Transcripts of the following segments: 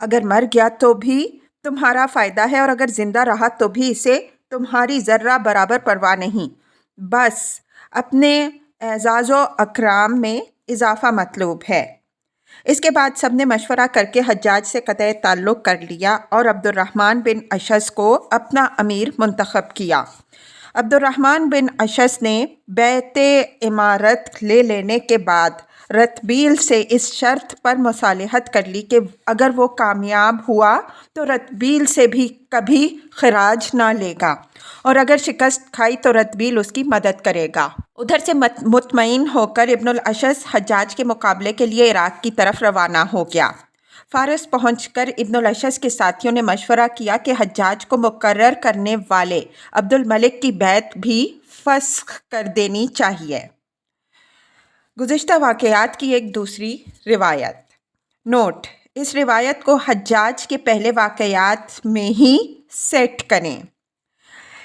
اگر مر گیا تو بھی تمہارا فائدہ ہے اور اگر زندہ رہا تو بھی اسے تمہاری ذرہ برابر پرواہ نہیں، بس اپنے اعزاز و اکرام میں اضافہ مطلوب ہے۔ اس کے بعد سب نے مشورہ کر کے حجاج سے قطع تعلق کر لیا اور عبد الرحمن بن اشعث کو اپنا امیر منتخب کیا۔ عبد الرحمن بن اشعث نے بیعت امارت لے لینے کے بعد رتبیل سے اس شرط پر مصالحت کر لی کہ اگر وہ کامیاب ہوا تو رتبیل سے بھی کبھی خراج نہ لے گا اور اگر شکست کھائی تو رتبیل اس کی مدد کرے گا۔ ادھر سے مطمئن ہو کر ابن الاشعث حجاج کے مقابلے کے لیے عراق کی طرف روانہ ہو گیا۔ فارس پہنچ کر ابن الاشعث کے ساتھیوں نے مشورہ کیا کہ حجاج کو مقرر کرنے والے عبد الملک کی بیعت بھی فسخ کر دینی چاہیے۔ گزشتہ واقعات کی ایک دوسری روایت۔ نوٹ: اس روایت کو حجاج کے پہلے واقعات میں ہی سیٹ کریں۔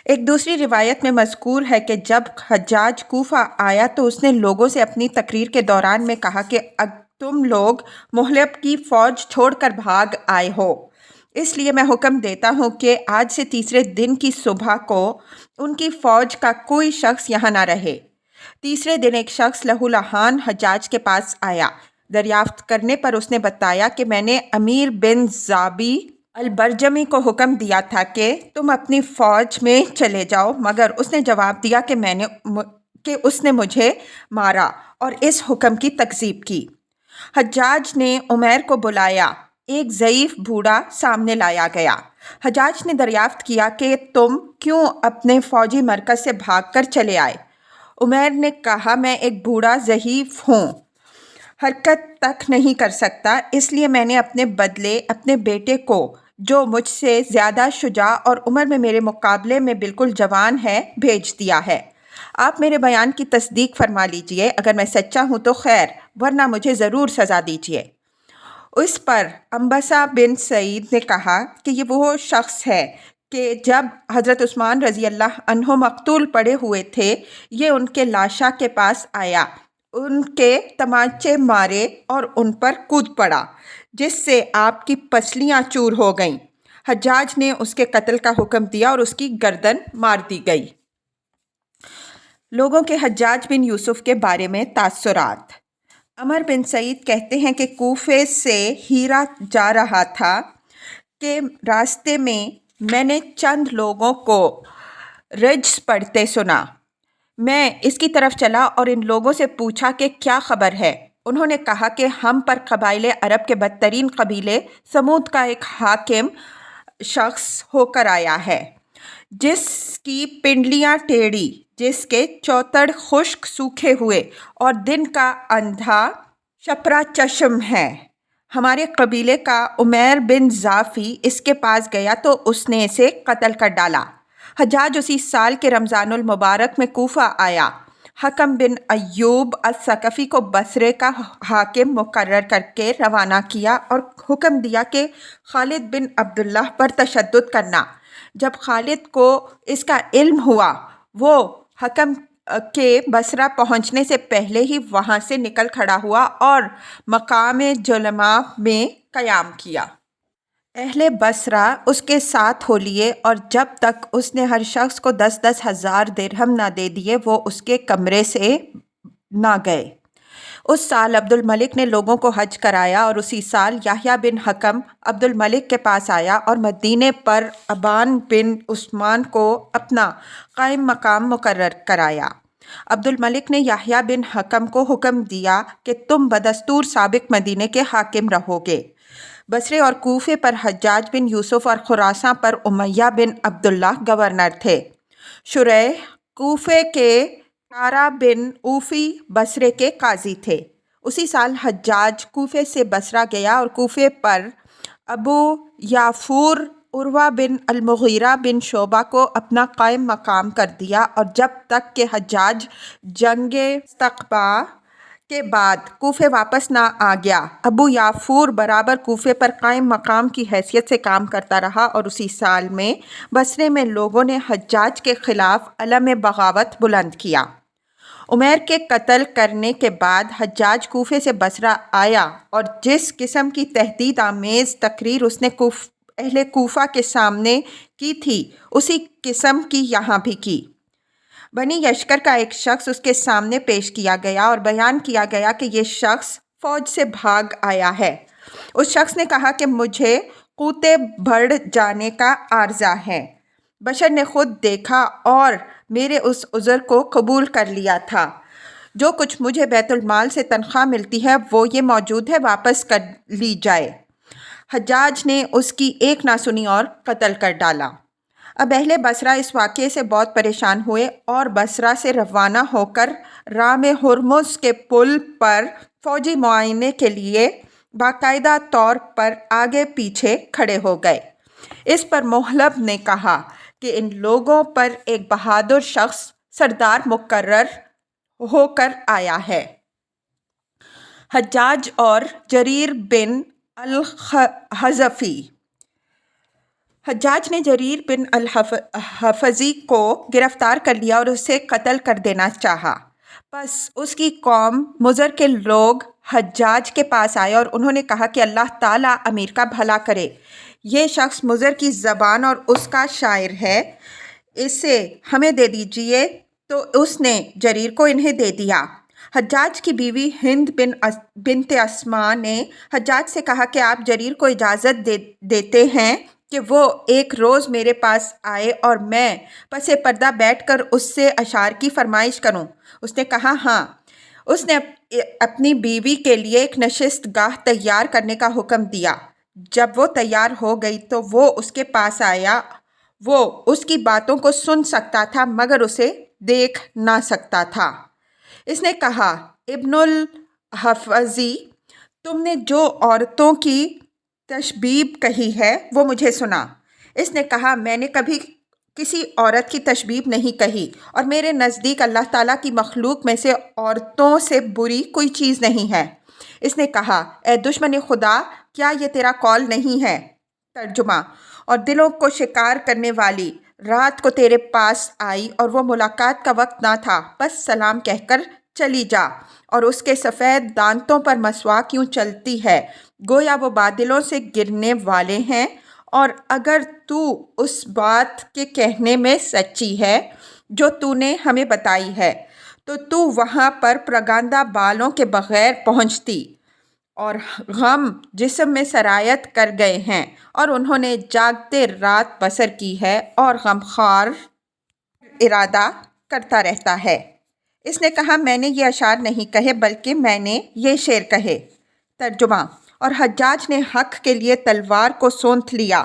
ایک دوسری روایت میں مذکور ہے کہ جب حجاج کوفہ آیا تو اس نے لوگوں سے اپنی تقریر کے دوران میں کہا کہ تم لوگ محلب کی فوج چھوڑ کر بھاگ آئے ہو، اس لیے میں حکم دیتا ہوں کہ آج سے تیسرے دن کی صبح کو ان کی فوج کا کوئی شخص یہاں نہ رہے۔ تیسرے دن ایک شخص لہو لہان حجاج کے پاس آیا۔ دریافت کرنے پر اس نے بتایا کہ میں نے امیر بن ضابی البرجمی کو حکم دیا تھا کہ تم اپنی فوج میں چلے جاؤ، مگر اس نے جواب دیا کہ اس نے مجھے مارا اور اس حکم کی تکذیب کی۔ حجاج نے عمیر کو بلایا۔ ایک ضعیف بوڑھا سامنے لایا گیا۔ حجاج نے دریافت کیا کہ تم کیوں اپنے فوجی مرکز سے بھاگ کر چلے آئے؟ عمیر نے کہا میں ایک بوڑھا ضعیف ہوں، حرکت تک نہیں کر سکتا، اس لیے میں نے اپنے بدلے اپنے بیٹے کو جو مجھ سے زیادہ شجاع اور عمر میں میرے مقابلے میں بالکل جوان ہے بھیج دیا ہے۔ آپ میرے بیان کی تصدیق فرما لیجئے، اگر میں سچا ہوں تو خیر، ورنہ مجھے ضرور سزا دیجئے۔ اس پر انبسہ بن سعید نے کہا کہ یہ وہ شخص ہے کہ جب حضرت عثمان رضی اللہ عنہ مقتول پڑے ہوئے تھے، یہ ان کے لاشا کے پاس آیا، ان کے تمانچے مارے اور ان پر کود پڑا، جس سے آپ کی پسلیاں چور ہو گئیں۔ حجاج نے اس کے قتل کا حکم دیا اور اس کی گردن مار دی گئی۔ لوگوں کے حجاج بن یوسف کے بارے میں تاثرات۔ عمر بن سعید کہتے ہیں کہ کوفے سے ہیرا جا رہا تھا کہ راستے میں نے چند لوگوں کو رجز پڑھتے سنا۔ میں اس کی طرف چلا اور ان لوگوں سے پوچھا کہ کیا خبر ہے؟ انہوں نے کہا کہ ہم پر قبائل عرب کے بدترین قبیلے سمود کا ایک حاکم شخص ہو کر آیا ہے، جس کی پنڈلیاں ٹیڑھی، جس کے چوتڑ خشک سوکھے ہوئے اور دن کا اندھا شپرا چشم ہے۔ ہمارے قبیلے کا عمیر بن ضافی اس کے پاس گیا تو اس نے اسے قتل کر ڈالا۔ حجاج اسی سال کے رمضان المبارک میں کوفہ آیا۔ حکم بن ایوب الثقفی کو بصرے کا حاکم مقرر کر کے روانہ کیا اور حکم دیا کہ خالد بن عبداللہ پر تشدد کرنا۔ جب خالد کو اس کا علم ہوا، وہ حکم کے بصرہ پہنچنے سے پہلے ہی وہاں سے نکل کھڑا ہوا اور مقام جلماء میں قیام کیا۔ اہل بصرہ اس کے ساتھ ہو لیے اور جب تک اس نے ہر شخص کو 10,000 10,000 درہم نہ دے دیے وہ اس کے کمرے سے نہ گئے۔ اس سال عبد الملک نے لوگوں کو حج کرایا اور اسی سال یحییٰ بن حکم عبد الملک کے پاس آیا اور مدینے پر ابان بن عثمان کو اپنا قائم مقام مقرر کرایا۔ عبد الملک نے یحییٰ بن حکم کو حکم دیا کہ تم بدستور سابق مدینے کے حاکم رہو گے۔ بصرے اور کوفے پر حجاج بن یوسف اور خراساں پر امیہ بن عبداللہ گورنر تھے۔ شریح کوفے کے، کارا بن اوفی بصرے کے قاضی تھے۔ اسی سال حجاج کوفے سے بصرہ گیا اور کوفے پر ابو یافور عروہ بن المغیرہ بن شعبہ کو اپنا قائم مقام کر دیا اور جب تک کہ حجاج جنگ استقبا کے بعد کوفے واپس نہ آ گیا، ابو یافور برابر کوفے پر قائم مقام کی حیثیت سے کام کرتا رہا اور اسی سال میں بصرے میں لوگوں نے حجاج کے خلاف علم بغاوت بلند کیا۔ عمیر کے قتل کرنے کے بعد حجاج کوفے سے بصرہ آیا اور جس قسم کی تہدید آمیز تقریر اس نے اہل کوفہ کے سامنے کی تھی اسی قسم کی یہاں بھی کی۔ بنی یشکر کا ایک شخص اس کے سامنے پیش کیا گیا اور بیان کیا گیا کہ یہ شخص فوج سے بھاگ آیا ہے۔ اس شخص نے کہا کہ مجھے قوتِ بڑھ جانے کا عارضہ ہے۔ بشر نے خود دیکھا اور میرے اس عذر کو قبول کر لیا تھا۔ جو کچھ مجھے بیت المال سے تنخواہ ملتی ہے وہ یہ موجود ہے، واپس کر لی جائے۔ حجاج نے اس کی ایک نہ سنی اور قتل کر ڈالا۔ اب اہل بصرہ اس واقعے سے بہت پریشان ہوئے اور بصرہ سے روانہ ہو کر رام ہرمز کے پل پر فوجی معائنے کے لیے باقاعدہ طور پر آگے پیچھے کھڑے ہو گئے۔ اس پر محلب نے کہا کہ ان لوگوں پر ایک بہادر شخص سردار مقرر ہو کر آیا ہے۔ حجاج اور جریر بن الحفظی۔ حجاج نے جریر بن الحفظی کو گرفتار کر لیا اور اسے قتل کر دینا چاہا۔ بس اس کی قوم مضر کے لوگ حجاج کے پاس آئے اور انہوں نے کہا کہ اللہ تعالیٰ امیر کا بھلا کرے، یہ شخص مضر کی زبان اور اس کا شاعر ہے، اسے ہمیں دے دیجئے۔ تو اس نے جریر کو انہیں دے دیا۔ حجاج کی بیوی ہند بنت اسما نے حجاج سے کہا کہ آپ جریر کو اجازت دیتے ہیں کہ وہ ایک روز میرے پاس آئے اور میں پس پردہ بیٹھ کر اس سے اشعار کی فرمائش کروں۔ اس نے کہا ہاں۔ اس نے اپنی بیوی کے لیے ایک نشست گاہ تیار کرنے کا حکم دیا۔ جب وہ تیار ہو گئی تو وہ اس کے پاس آیا۔ وہ اس کی باتوں کو سن سکتا تھا مگر اسے دیکھ نہ سکتا تھا۔ اس نے کہا ابن الحفظی، تم نے جو عورتوں کی تشبیہ کہی ہے وہ مجھے سنا۔ اس نے کہا میں نے کبھی کسی عورت کی تشبیہ نہیں کہی اور میرے نزدیک اللہ تعالیٰ کی مخلوق میں سے عورتوں سے بری کوئی چیز نہیں ہے۔ اس نے کہا اے دشمن خدا، کیا یہ تیرا قول نہیں ہے؟ ترجمہ: اور دلوں کو شکار کرنے والی رات کو تیرے پاس آئی اور وہ ملاقات کا وقت نہ تھا، بس سلام کہہ کر چلی جا، اور اس کے سفید دانتوں پر مسواک کیوں چلتی ہے، گویا وہ بادلوں سے گرنے والے ہیں۔ اور اگر تو اس بات کے کہنے میں سچی ہے جو تو نے ہمیں بتائی ہے تو وہاں پر پراگندہ بالوں کے بغیر پہنچتی، اور غم جسم میں سرایت کر گئے ہیں اور انہوں نے جاگتے رات بسر کی ہے اور غمخوار ارادہ کرتا رہتا ہے۔ اس نے کہا میں نے یہ اشعار نہیں کہے بلکہ میں نے یہ شعر کہے۔ ترجمہ: اور حجاج نے حق کے لیے تلوار کو سونت لیا۔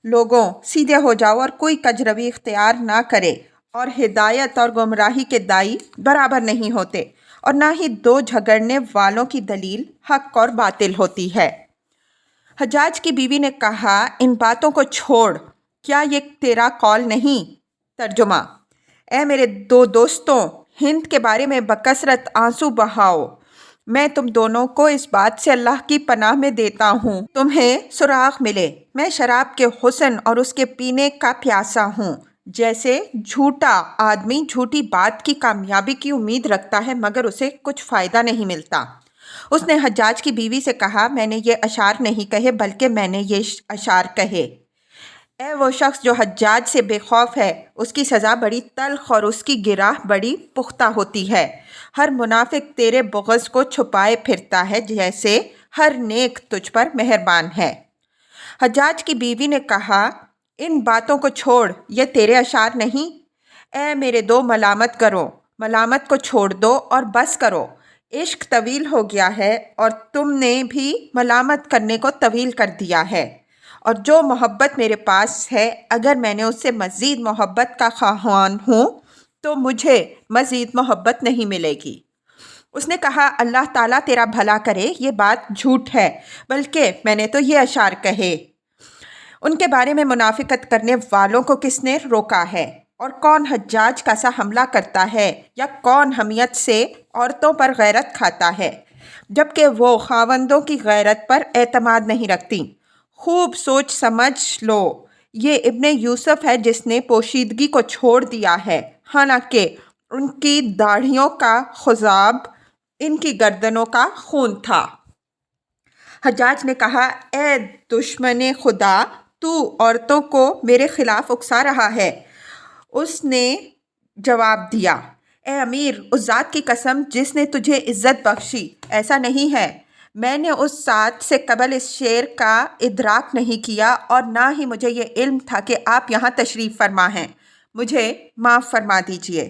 لوگوں سیدھے ہو جاؤ اور کوئی کجروی اختیار نہ کرے، اور ہدایت اور گمراہی کے دائی برابر نہیں ہوتے، اور نہ ہی دو جھگڑنے والوں کی دلیل حق اور باطل ہوتی ہے۔ حجاج کی بیوی نے کہا ان باتوں کو چھوڑ، کیا یہ تیرا قول نہیں؟ ترجمہ: اے میرے دو دوستوں، ہند کے بارے میں بکثرت آنسو بہاؤ۔ میں تم دونوں کو اس بات سے اللہ کی پناہ میں دیتا ہوں تمہیں سراغ ملے۔ میں شراب کے حسن اور اس کے پینے کا پیاسا ہوں۔ جیسے جھوٹا آدمی جھوٹی بات کی کامیابی کی امید رکھتا ہے مگر اسے کچھ فائدہ نہیں ملتا۔ اس نے حجاج کی بیوی سے کہا میں نے یہ اشعار نہیں کہے بلکہ میں نے یہ اشعار کہے۔ اے وہ شخص جو حجاج سے بے خوف ہے، اس کی سزا بڑی تلخ اور اس کی گرہ بڑی پختہ ہوتی ہے۔ ہر منافق تیرے بغض کو چھپائے پھرتا ہے جیسے ہر نیک تجھ پر مہربان ہے۔ حجاج کی بیوی نے کہا ان باتوں کو چھوڑ، یہ تیرے اشعار نہیں۔ اے میرے دو ملامت گروں، ملامت کو چھوڑ دو اور بس کرو۔ عشق طویل ہو گیا ہے اور تم نے بھی ملامت کرنے کو طویل کر دیا ہے، اور جو محبت میرے پاس ہے اگر میں نے اس سے مزید محبت کا خواہاں ہوں تو مجھے مزید محبت نہیں ملے گی۔ اس نے کہا اللہ تعالیٰ تیرا بھلا کرے، یہ بات جھوٹ ہے، بلکہ میں نے تو یہ اشعار کہے۔ ان کے بارے میں منافقت کرنے والوں کو کس نے روکا ہے؟ اور کون حجاج کا سا حملہ کرتا ہے، یا کون حمیت سے عورتوں پر غیرت کھاتا ہے جبکہ وہ خاوندوں کی غیرت پر اعتماد نہیں رکھتی؟ خوب سوچ سمجھ لو، یہ ابن یوسف ہے جس نے پوشیدگی کو چھوڑ دیا ہے، حالانکہ ان کی داڑھیوں کا خضاب ان کی گردنوں کا خون تھا۔ حجاج نے کہا، اے دشمن خدا، تو عورتوں کو میرے خلاف اکسا رہا ہے۔ اس نے جواب دیا، اے امیر، اس ذات کی قسم جس نے تجھے عزت بخشی، ایسا نہیں ہے۔ میں نے اس ساتھ سے قبل اس شعر کا ادراک نہیں کیا اور نہ ہی مجھے یہ علم تھا کہ آپ یہاں تشریف فرما ہیں۔ مجھے معاف فرما دیجئے۔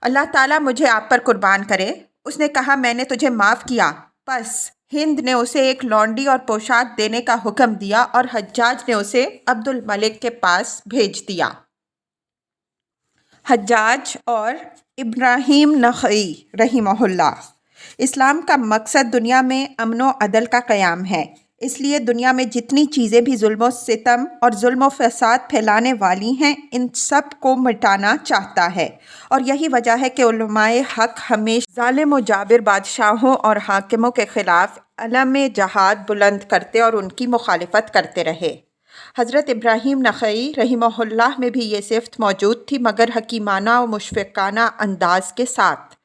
اللہ تعالیٰ مجھے آپ پر قربان کرے۔ اس نے کہا، میں نے تجھے معاف کیا۔ پس ہند نے اسے ایک لونڈی اور پوشاک دینے کا حکم دیا اور حجاج نے اسے عبد الملک کے پاس بھیج دیا۔ حجاج اور ابراہیم نخعی رحمہ اللہ۔ اسلام کا مقصد دنیا میں امن و عدل کا قیام ہے، اس لیے دنیا میں جتنی چیزیں بھی ظلم و ستم اور ظلم و فساد پھیلانے والی ہیں ان سب کو مٹانا چاہتا ہے، اور یہی وجہ ہے کہ علماء حق ہمیشہ ظالم و جابر بادشاہوں اور حاکموں کے خلاف علم جہاد بلند کرتے اور ان کی مخالفت کرتے رہے۔ حضرت ابراہیم نخعی رحمہ اللہ میں بھی یہ صفت موجود تھی، مگر حکیمانہ و مشفقانہ انداز کے ساتھ۔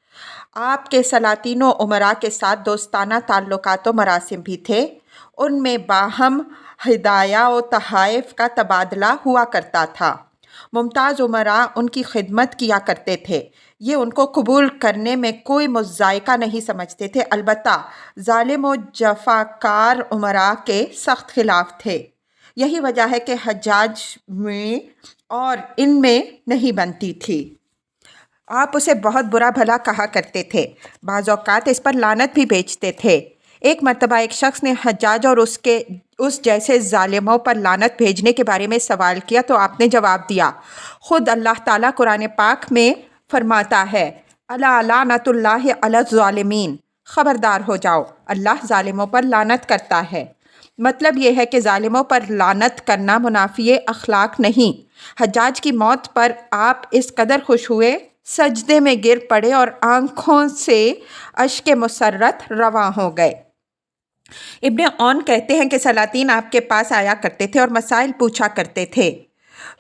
آپ کے سلاطین و امراء کے ساتھ دوستانہ تعلقات و مراسم بھی تھے، ان میں باہم ہدایہ و تحائف کا تبادلہ ہوا کرتا تھا۔ ممتاز امراء ان کی خدمت کیا کرتے تھے، یہ ان کو قبول کرنے میں کوئی مضائقہ نہیں سمجھتے تھے، البتہ ظالم و جفاکار امراء کے سخت خلاف تھے۔ یہی وجہ ہے کہ حجاج میں اور ان میں نہیں بنتی تھی۔ آپ اسے بہت برا بھلا کہا کرتے تھے، بعض اوقات اس پر لعنت بھی بھیجتے تھے۔ ایک مرتبہ ایک شخص نے حجاج اور اس جیسے ظالموں پر لعنت بھیجنے کے بارے میں سوال کیا تو آپ نے جواب دیا، خود اللہ تعالیٰ قرآن پاک میں فرماتا ہے، الا لعنت اللہ علی الظالمین، خبردار ہو جاؤ، اللہ ظالموں پر لعنت کرتا ہے۔ مطلب یہ ہے کہ ظالموں پر لعنت کرنا منافی اخلاق نہیں۔ حجاج کی موت پر آپ اس قدر خوش ہوئے، سجدے میں گر پڑے اور آنکھوں سے اشک مسرت رواں ہو گئے۔ ابن عون کہتے ہیں کہ سلاطین آپ کے پاس آیا کرتے تھے اور مسائل پوچھا کرتے تھے۔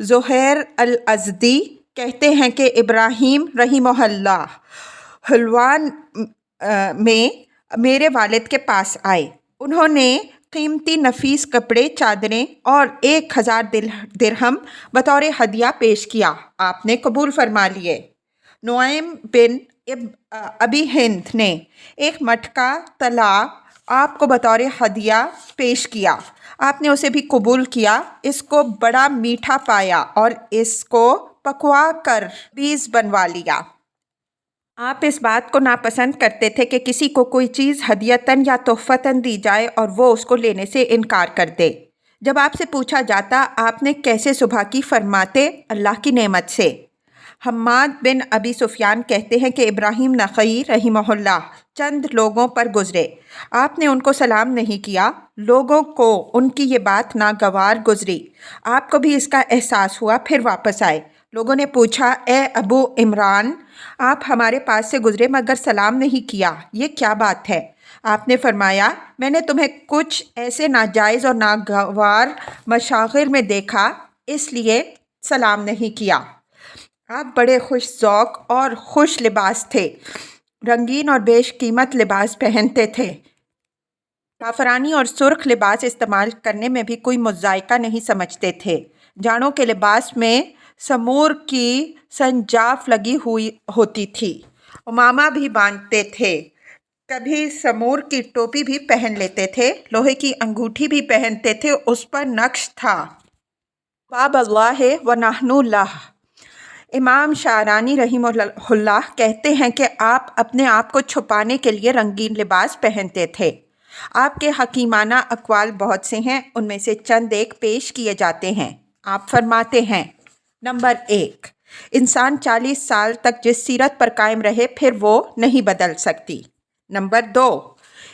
زہیر الازدی کہتے ہیں کہ ابراہیم رحمہ اللہ حلوان میں میرے والد کے پاس آئے، انہوں نے قیمتی نفیس کپڑے، چادریں اور 1000 درہم بطور ہدیہ پیش کیا، آپ نے قبول فرما لیے۔ نعیم بن ابی ہند نے ایک مٹکا طلا آپ کو بطور ہدیہ پیش کیا، آپ نے اسے بھی قبول کیا، اس کو بڑا میٹھا پایا اور اس کو پکوا کر بیز بنوا لیا۔ آپ اس بات کو ناپسند کرتے تھے کہ کسی کو کوئی چیز ہدیتاً یا تحفتاً دی جائے اور وہ اس کو لینے سے انکار کر دے۔ جب آپ سے پوچھا جاتا آپ نے کیسے صبح کی، فرماتے اللہ کی نعمت سے۔ حماد بن ابی سفیان کہتے ہیں کہ ابراہیم نخعی رحمہ اللہ چند لوگوں پر گزرے، آپ نے ان کو سلام نہیں کیا، لوگوں کو ان کی یہ بات ناگوار گزری، آپ کو بھی اس کا احساس ہوا، پھر واپس آئے۔ لوگوں نے پوچھا، اے ابو عمران، آپ ہمارے پاس سے گزرے مگر سلام نہیں کیا، یہ کیا بات ہے؟ آپ نے فرمایا، میں نے تمہیں کچھ ایسے ناجائز اور ناگوار مشاغل میں دیکھا، اس لیے سلام نہیں کیا۔ آپ بڑے خوش ذوق اور خوش لباس تھے، رنگین اور بیش قیمت لباس پہنتے تھے، زعفرانی اور سرخ لباس استعمال کرنے میں بھی کوئی مضائقہ نہیں سمجھتے تھے۔ جانوں کے لباس میں سمور کی سنجاف لگی ہوئی ہوتی تھی، امامہ بھی باندھتے تھے، کبھی سمور کی ٹوپی بھی پہن لیتے تھے، لوہے کی انگوٹھی بھی پہنتے تھے، اس پر نقش تھا، باب اللہ و نحن لہ۔ امام شعرانی رحمہ اللہ کہتے ہیں کہ آپ اپنے آپ کو چھپانے کے لیے رنگین لباس پہنتے تھے۔ آپ کے حکیمانہ اقوال بہت سے ہیں، ان میں سے چند ایک پیش کیے جاتے ہیں۔ آپ فرماتے ہیں، نمبر 1، انسان 40 سال تک جس سیرت پر قائم رہے پھر وہ نہیں بدل سکتی۔ نمبر 2،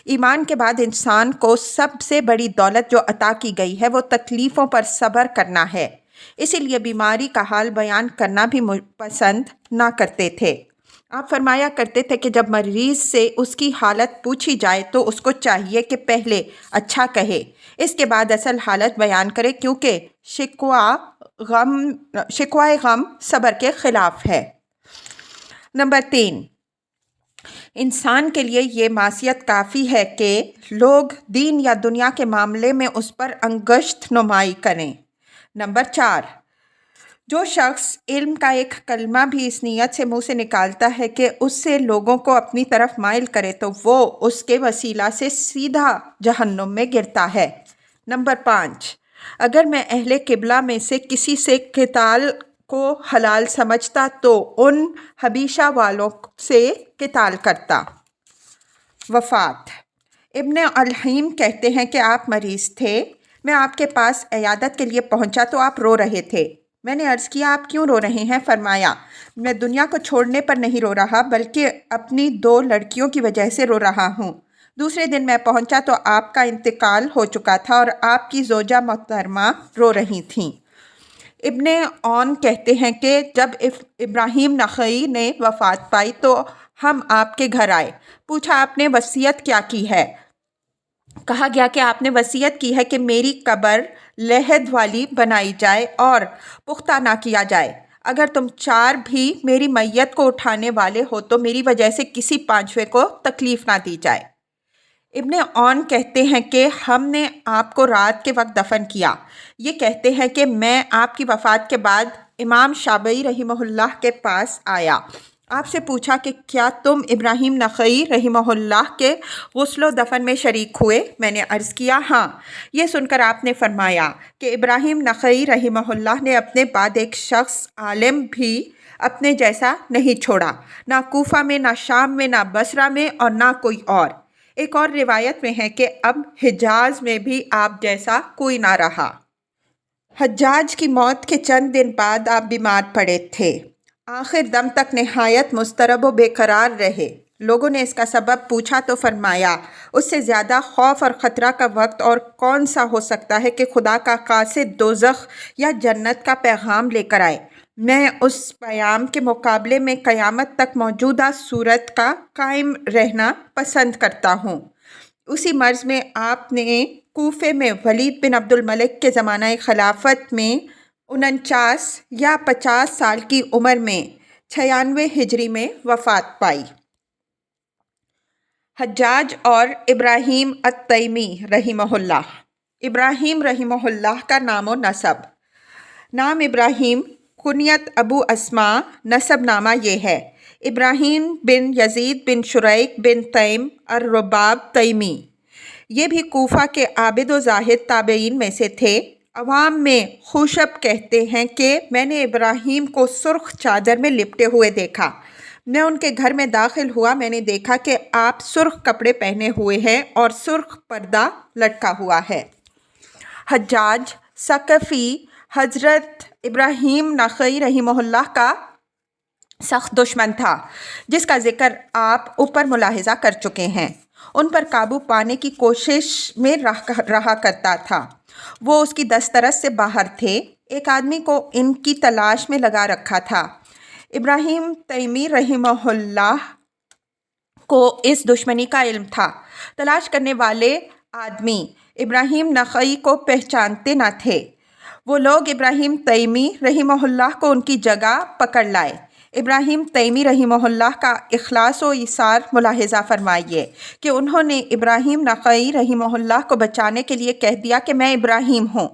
ایمان کے بعد انسان کو سب سے بڑی دولت جو عطا کی گئی ہے وہ تکلیفوں پر صبر کرنا ہے، اسی لیے بیماری کا حال بیان کرنا بھی پسند نہ کرتے تھے۔ آپ فرمایا کرتے تھے کہ جب مریض سے اس کی حالت پوچھی جائے تو اس کو چاہیے کہ پہلے اچھا کہے، اس کے بعد اصل حالت بیان کرے، کیونکہ شکوہ غم صبر کے خلاف ہے۔ نمبر 3، انسان کے لیے یہ معصیت کافی ہے کہ لوگ دین یا دنیا کے معاملے میں اس پر انگشت نمائی کریں۔ نمبر 4، جو شخص علم کا ایک کلمہ بھی اس نیت سے منہ سے نکالتا ہے کہ اس سے لوگوں کو اپنی طرف مائل کرے تو وہ اس کے وسیلہ سے سیدھا جہنم میں گرتا ہے۔ نمبر 5، اگر میں اہل قبلہ میں سے کسی سے قتال کو حلال سمجھتا تو ان حبیشہ والوں سے قتال کرتا۔ وفات۔ ابن الحیم کہتے ہیں کہ آپ مریض تھے۔ میں آپ کے پاس عیادت کے لیے پہنچا تو آپ رو رہے تھے۔ میں نے عرض کیا آپ کیوں رو رہے ہیں؟ فرمایا میں دنیا کو چھوڑنے پر نہیں رو رہا بلکہ اپنی 2 لڑکیوں کی وجہ سے رو رہا ہوں۔ دوسرے دن میں پہنچا تو آپ کا انتقال ہو چکا تھا اور آپ کی زوجہ محترمہ رو رہی تھیں۔ ابن عون کہتے ہیں کہ جب ابراہیم نخعی نے وفات پائی تو ہم آپ کے گھر آئے۔ پوچھا آپ نے وصیت کیا کی ہے؟ کہا گیا کہ آپ نے وصیت کی ہے کہ میری قبر لحد والی بنائی جائے اور پختہ نہ کیا جائے۔ اگر تم 4 بھی میری میت کو اٹھانے والے ہو تو میری وجہ سے کسی 5ویں کو تکلیف نہ دی جائے۔ ابن عون کہتے ہیں کہ ہم نے آپ کو رات کے وقت دفن کیا۔ یہ کہتے ہیں کہ میں آپ کی وفات کے بعد امام شافعی رحمہ اللہ کے پاس آیا۔ آپ سے پوچھا کہ کیا تم ابراہیم نخعی رحمہ اللہ کے غسل و دفن میں شریک ہوئے؟ میں نے عرض کیا ہاں۔ یہ سن کر آپ نے فرمایا کہ ابراہیم نخعی رحمہ اللہ نے اپنے بعد ایک شخص عالم بھی اپنے جیسا نہیں چھوڑا، نہ کوفہ میں، نہ شام میں، نہ بصرہ میں اور نہ کوئی اور۔ ایک اور روایت میں ہے کہ اب حجاز میں بھی آپ جیسا کوئی نہ رہا۔ حجاج کی موت کے چند دن بعد آپ بیمار پڑے تھے۔ آخر دم تک نہایت مضطرب و بے قرار رہے۔ لوگوں نے اس کا سبب پوچھا تو فرمایا اس سے زیادہ خوف اور خطرہ کا وقت اور کون سا ہو سکتا ہے کہ خدا کا قاصد دوزخ یا جنت کا پیغام لے کر آئے۔ میں اس پیام کے مقابلے میں قیامت تک موجودہ صورت کا قائم رہنا پسند کرتا ہوں۔ اسی مرض میں آپ نے کوفے میں ولید بن عبد الملک کے زمانہ خلافت میں 49 یا 50 سال کی عمر میں 96 ہجری میں وفات پائی۔ حجاج اور ابراہیم التیمی رحمہ اللہ۔ ابراہیم رحمہ اللہ کا نام و نسب۔ نام ابراہیم، کنیت ابو اسماء، نسب نامہ یہ ہے: ابراہیم بن یزید بن شریک بن تیم الرباب تیمی۔ یہ بھی کوفہ کے عابد و زاہد تابعین میں سے تھے۔ عوام میں خوشب کہتے ہیں کہ میں نے ابراہیم کو سرخ چادر میں لپٹے ہوئے دیکھا۔ میں ان کے گھر میں داخل ہوا، میں نے دیکھا کہ آپ سرخ کپڑے پہنے ہوئے ہیں اور سرخ پردہ لٹکا ہوا ہے۔ حجاج ثقفی حضرت ابراہیم نخعی رحمہ اللہ کا سخت دشمن تھا، جس کا ذکر آپ اوپر ملاحظہ کر چکے ہیں۔ ان پر قابو پانے کی کوشش میں رہا کرتا تھا۔ وہ اس کی دسترس سے باہر تھے۔ ایک آدمی کو ان کی تلاش میں لگا رکھا تھا۔ ابراہیم تیمی رحمہ اللہ کو اس دشمنی کا علم تھا۔ تلاش کرنے والے آدمی ابراہیم نخعی کو پہچانتے نہ تھے۔ وہ لوگ ابراہیم تیمی رحمہ اللہ کو ان کی جگہ پکڑ لائے۔ ابراہیم تیمی رحمہ اللہ کا اخلاص و ایثار ملاحظہ فرمائیے کہ انہوں نے ابراہیم نخعی رحمہ اللہ کو بچانے کے لیے کہہ دیا کہ میں ابراہیم ہوں۔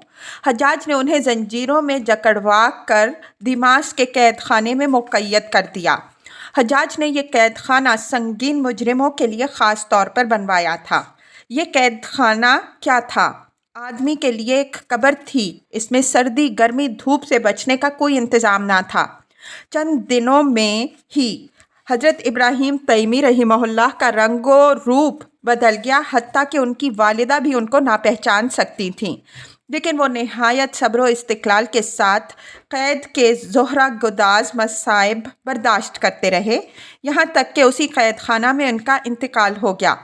حجاج نے انہیں زنجیروں میں جکڑوا کر دمشق کے قید خانے میں مقید کر دیا۔ حجاج نے یہ قید خانہ سنگین مجرموں کے لیے خاص طور پر بنوایا تھا۔ یہ قید خانہ کیا تھا؟ آدمی کے لیے ایک قبر تھی۔ اس میں سردی، گرمی، دھوپ سے بچنے کا کوئی انتظام نہ تھا۔ چند دنوں میں ہی حضرت ابراہیم تیمی رحمہ اللہ کا رنگ و روپ بدل گیا، حتیٰ کہ ان کی والدہ بھی ان کو نہ پہچان سکتی تھیں، لیکن وہ نہایت صبر و استقلال کے ساتھ قید کے زہرہ گداز مصائب برداشت کرتے رہے، یہاں تک کہ اسی قید خانہ میں ان کا انتقال ہو گیا۔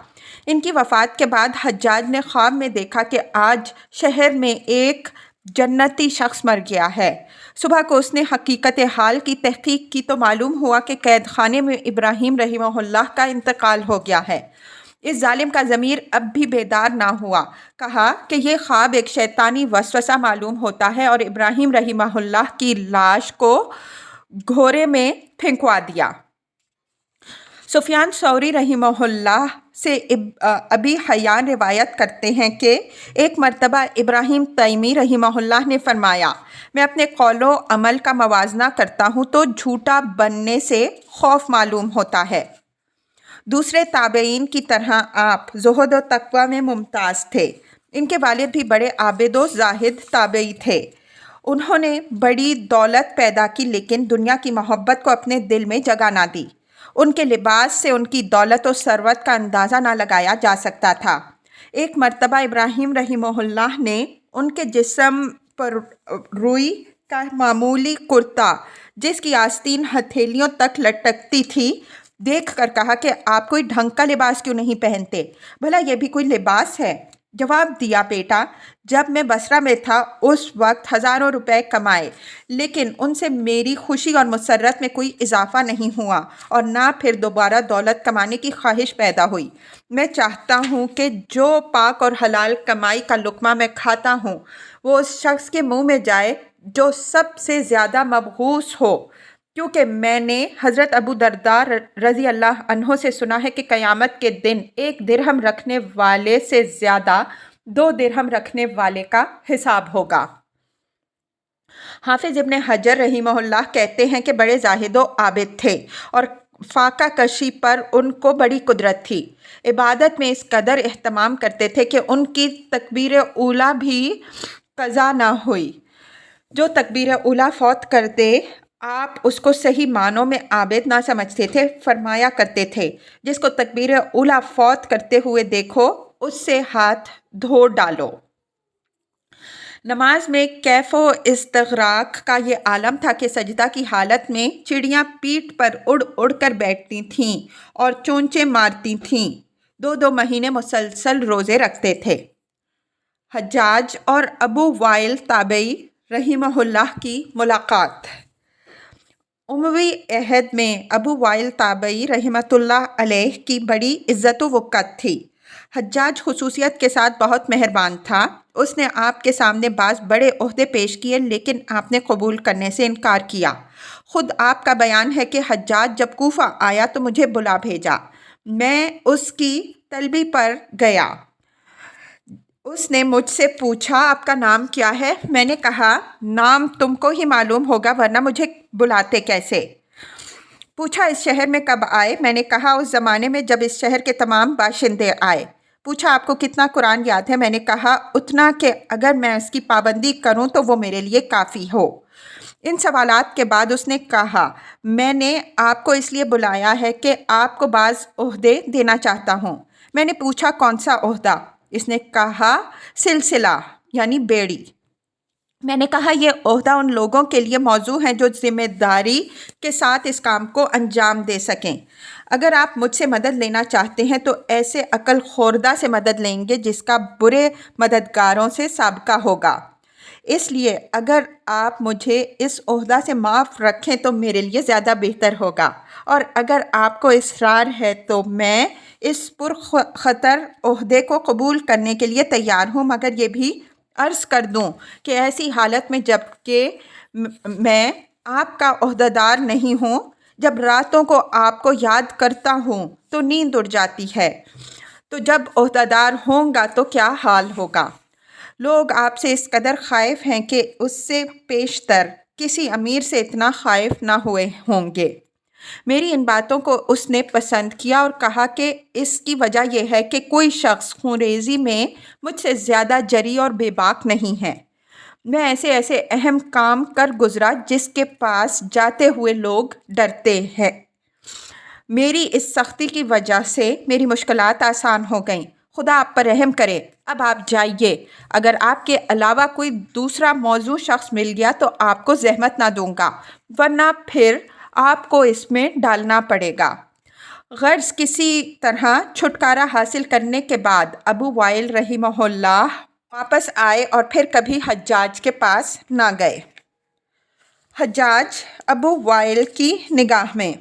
ان کی وفات کے بعد حجاج نے خواب میں دیکھا کہ آج شہر میں ایک جنتی شخص مر گیا ہے۔ صبح کو اس نے حقیقت حال کی تحقیق کی تو معلوم ہوا کہ قید خانے میں ابراہیم رحمہ اللہ کا انتقال ہو گیا ہے۔ اس ظالم کا ضمیر اب بھی بیدار نہ ہوا۔ کہا کہ یہ خواب ایک شیطانی وسوسہ معلوم ہوتا ہے، اور ابراہیم رحمہ اللہ کی لاش کو گھورے میں پھینکوا دیا۔ سفیان ثوری رحمہ سے ابی حیان روایت کرتے ہیں کہ ایک مرتبہ ابراہیم تیمی رحمہ اللہ نے فرمایا، میں اپنے قول و عمل کا موازنہ کرتا ہوں تو جھوٹا بننے سے خوف معلوم ہوتا ہے۔ دوسرے تابعین کی طرح آپ زہد و تقوی میں ممتاز تھے۔ ان کے والد بھی بڑے عابد و زاہد تابعی تھے۔ انہوں نے بڑی دولت پیدا کی لیکن دنیا کی محبت کو اپنے دل میں جگہ نہ دی۔ ان کے لباس سے ان کی دولت و ثروت کا اندازہ نہ لگایا جا سکتا تھا۔ ایک مرتبہ ابراہیم رحمہ اللہ نے ان کے جسم پر روئی کا معمولی کرتا جس کی آستین ہتھیلیوں تک لٹکتی تھی دیکھ کر کہا کہ آپ کوئی ڈھنگ کا لباس کیوں نہیں پہنتے؟ بھلا یہ بھی کوئی لباس ہے؟ جواب دیا، بیٹا، جب میں بصرہ میں تھا اس وقت ہزاروں روپے کمائے لیکن ان سے میری خوشی اور مسرت میں کوئی اضافہ نہیں ہوا اور نہ پھر دوبارہ دولت کمانے کی خواہش پیدا ہوئی۔ میں چاہتا ہوں کہ جو پاک اور حلال کمائی کا لقمہ میں کھاتا ہوں وہ اس شخص کے منہ میں جائے جو سب سے زیادہ مبعوث ہو، کیونکہ میں نے حضرت ابو درداء رضی اللہ عنہ سے سنا ہے کہ قیامت کے دن 1 درہم رکھنے والے سے زیادہ 2 درہم رکھنے والے کا حساب ہوگا۔ حافظ ابن حجر رحمہ اللہ کہتے ہیں کہ بڑے زاہد و عابد تھے اور فاقہ کشی پر ان کو بڑی قدرت تھی۔ عبادت میں اس قدر اہتمام کرتے تھے کہ ان کی تکبیر اولیٰ بھی قضا نہ ہوئی۔ جو تکبیر اولیٰ فوت کر دے آپ اس کو صحیح معنوں میں عابد نہ سمجھتے تھے۔ فرمایا کرتے تھے، جس کو تکبیر اولیٰ فوت کرتے ہوئے دیکھو اس سے ہاتھ دھو ڈالو۔ نماز میں کیف و استغراق کا یہ عالم تھا کہ سجدہ کی حالت میں چڑیاں پیٹھ پر اڑ اڑ کر بیٹھتی تھیں اور چونچیں مارتی تھیں۔ 2 مہینے مسلسل روزے رکھتے تھے۔ حجاج اور ابو وائل تابعی رحمہ اللہ کی ملاقات۔ اموی عہد میں ابو وائل تابعی رحمۃ اللہ علیہ کی بڑی عزت و وقت تھی۔ حجاج خصوصیت کے ساتھ بہت مہربان تھا۔ اس نے آپ کے سامنے بعض بڑے عہدے پیش کیے لیکن آپ نے قبول کرنے سے انکار کیا۔ خود آپ کا بیان ہے کہ حجاج جب کوفہ آیا تو مجھے بلا بھیجا۔ میں اس کی طلبی پر گیا۔ اس نے مجھ سے پوچھا، آپ کا نام کیا ہے؟ میں نے کہا، نام تم کو ہی معلوم ہوگا ورنہ مجھے بلاتے کیسے؟ پوچھا، اس شہر میں کب آئے؟ میں نے کہا، اس زمانے میں جب اس شہر کے تمام باشندے آئے۔ پوچھا، آپ کو کتنا قرآن یاد ہے؟ میں نے کہا، اتنا کہ اگر میں اس کی پابندی کروں تو وہ میرے لیے کافی ہو۔ ان سوالات کے بعد اس نے کہا، میں نے آپ کو اس لیے بلایا ہے کہ آپ کو بعض عہدے دینا چاہتا ہوں۔ میں نے پوچھا، کون سا عہدہ؟ اس نے کہا، سلسلہ یعنی بیڑی۔ میں نے کہا، یہ عہدہ ان لوگوں کے لیے موزوں ہے جو ذمہ داری کے ساتھ اس کام کو انجام دے سکیں۔ اگر آپ مجھ سے مدد لینا چاہتے ہیں تو ایسے عقل خوردہ سے مدد لیں گے جس کا برے مددگاروں سے سابقہ ہوگا۔ اس لیے اگر آپ مجھے اس عہدہ سے معاف رکھیں تو میرے لیے زیادہ بہتر ہوگا، اور اگر آپ کو اصرار ہے تو میں اس پرخطر عہدے کو قبول کرنے کے لیے تیار ہوں، مگر یہ بھی عرض کر دوں کہ ایسی حالت میں جب کہ میں آپ کا عہدیدار نہیں ہوں، جب راتوں کو آپ کو یاد کرتا ہوں تو نیند اڑ جاتی ہے، تو جب عہدیدار ہوں گا تو کیا حال ہوگا؟ لوگ آپ سے اس قدر خائف ہیں کہ اس سے پیشتر کسی امیر سے اتنا خائف نہ ہوئے ہوں گے۔ میری ان باتوں کو اس نے پسند کیا اور کہا کہ اس کی وجہ یہ ہے کہ کوئی شخص خونریزی میں مجھ سے زیادہ جری اور بے باک نہیں ہے۔ میں ایسے اہم کام کر گزرا جس کے پاس جاتے ہوئے لوگ ڈرتے ہیں۔ میری اس سختی کی وجہ سے میری مشکلات آسان ہو گئیں۔ خدا آپ پر رحم کرے۔ اب آپ جائیے۔ اگر آپ کے علاوہ کوئی دوسرا موزوں شخص مل گیا تو آپ کو زحمت نہ دوں گا، ورنہ پھر آپ کو اس میں ڈالنا پڑے گا۔ غرض کسی طرح چھٹکارا حاصل کرنے کے بعد ابو وائل رحمہ اللہ واپس آئے اور پھر کبھی حجاج کے پاس نہ گئے۔ حجاج ابو وائل کی نگاہ میں۔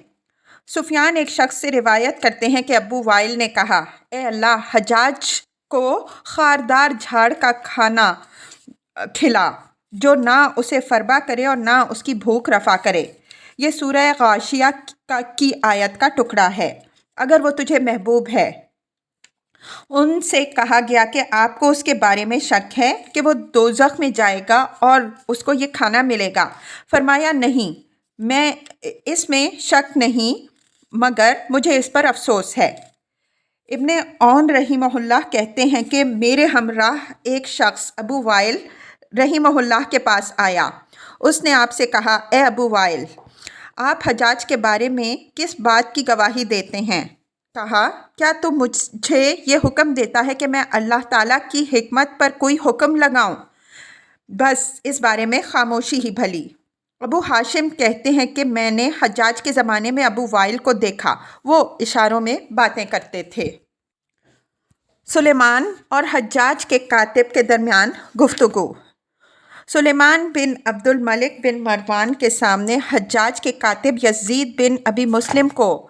سفیان ایک شخص سے روایت کرتے ہیں کہ ابو وائل نے کہا، اے اللہ، حجاج کو خاردار جھاڑ کا کھانا کھلا جو نہ اسے فربا کرے اور نہ اس کی بھوک رفع کرے۔ یہ سورہ غاشیہ کی آیت کا ٹکڑا ہے۔ اگر وہ تجھے محبوب ہے۔ ان سے کہا گیا کہ آپ کو اس کے بارے میں شک ہے کہ وہ دوزخ میں جائے گا اور اس کو یہ کھانا ملے گا؟ فرمایا نہیں، میں اس میں شک نہیں، مگر مجھے اس پر افسوس ہے۔ ابن عون رحمہ اللہ کہتے ہیں کہ میرے ہمراہ ایک شخص ابو وائل رحمہ اللہ کے پاس آیا۔ اس نے آپ سے کہا، اے ابو وائل، آپ حجاج کے بارے میں کس بات کی گواہی دیتے ہیں؟ کہا، کیا تو مجھے یہ حکم دیتا ہے کہ میں اللہ تعالیٰ کی حکمت پر کوئی حکم لگاؤں؟ بس اس بارے میں خاموشی ہی بھلی۔ ابو ہاشم کہتے ہیں کہ میں نے حجاج کے زمانے میں ابو وائل کو دیکھا، وہ اشاروں میں باتیں کرتے تھے۔ سلیمان اور حجاج کے کاتب کے درمیان گفتگو۔ سلیمان بن عبد الملک بن مروان کے سامنے حجاج کے کاتب یزید بن ابی مسلم کو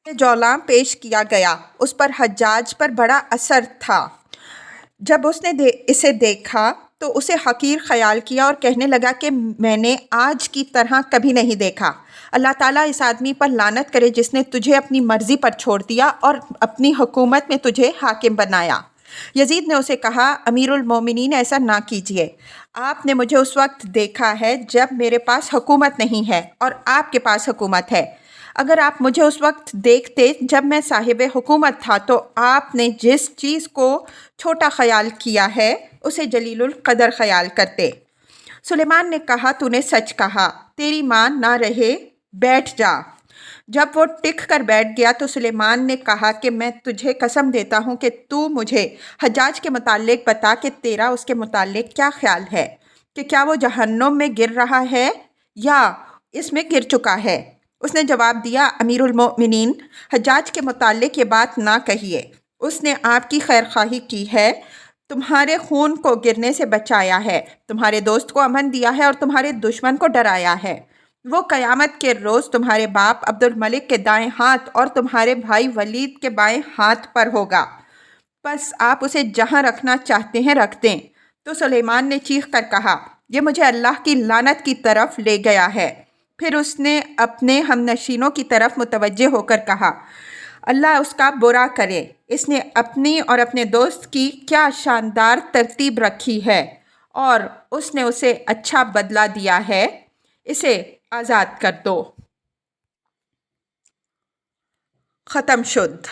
جولاں پیش کیا گیا۔ اس پر حجاج پر بڑا اثر تھا۔ جب اس نے اسے دیکھا تو اسے حقیر خیال کیا اور کہنے لگا کہ میں نے آج کی طرح کبھی نہیں دیکھا۔ اللہ تعالیٰ اس آدمی پر لعنت کرے جس نے تجھے اپنی مرضی پر چھوڑ دیا اور اپنی حکومت میں تجھے حاکم بنایا۔ یزید نے اسے کہا، امیر المومنین، ایسا نہ کیجیے۔ آپ نے مجھے اس وقت دیکھا ہے جب میرے پاس حکومت نہیں ہے اور آپ کے پاس حکومت ہے۔ اگر آپ مجھے اس وقت دیکھتے جب میں صاحب حکومت تھا تو آپ نے جس چیز کو چھوٹا خیال کیا ہے اسے جلیل القدر خیال کرتے۔ سلیمان نے کہا، تو نے سچ کہا، تیری ماں نہ رہے، بیٹھ جا۔ جب وہ ٹک کر بیٹھ گیا تو سلیمان نے کہا کہ میں تجھے قسم دیتا ہوں کہ تو مجھے حجاج کے متعلق بتا کہ تیرا اس کے متعلق کیا خیال ہے، کہ کیا وہ جہنم میں گر رہا ہے یا اس میں گر چکا ہے؟ اس نے جواب دیا، امیر المؤمنین، حجاج کے متعلق یہ بات نہ کہیے۔ اس نے آپ کی خیرخواہی کی ہے، تمہارے خون کو گرنے سے بچایا ہے، تمہارے دوست کو امن دیا ہے اور تمہارے دشمن کو ڈرایا ہے۔ وہ قیامت کے روز تمہارے باپ عبد الملک کے دائیں ہاتھ اور تمہارے بھائی ولید کے بائیں ہاتھ پر ہوگا، بس آپ اسے جہاں رکھنا چاہتے ہیں رکھ دیں۔ تو سلیمان نے چیخ کر کہا، یہ مجھے اللہ کی لعنت کی طرف لے گیا ہے۔ پھر اس نے اپنے ہمنشینوں کی طرف متوجہ ہو کر کہا، اللہ اس کا برا کرے، اس نے اپنی اور اپنے دوست کی کیا شاندار ترتیب رکھی ہے اور اس نے اسے اچھا بدلہ دیا ہے، اسے آزاد کر دو۔ ختم شد۔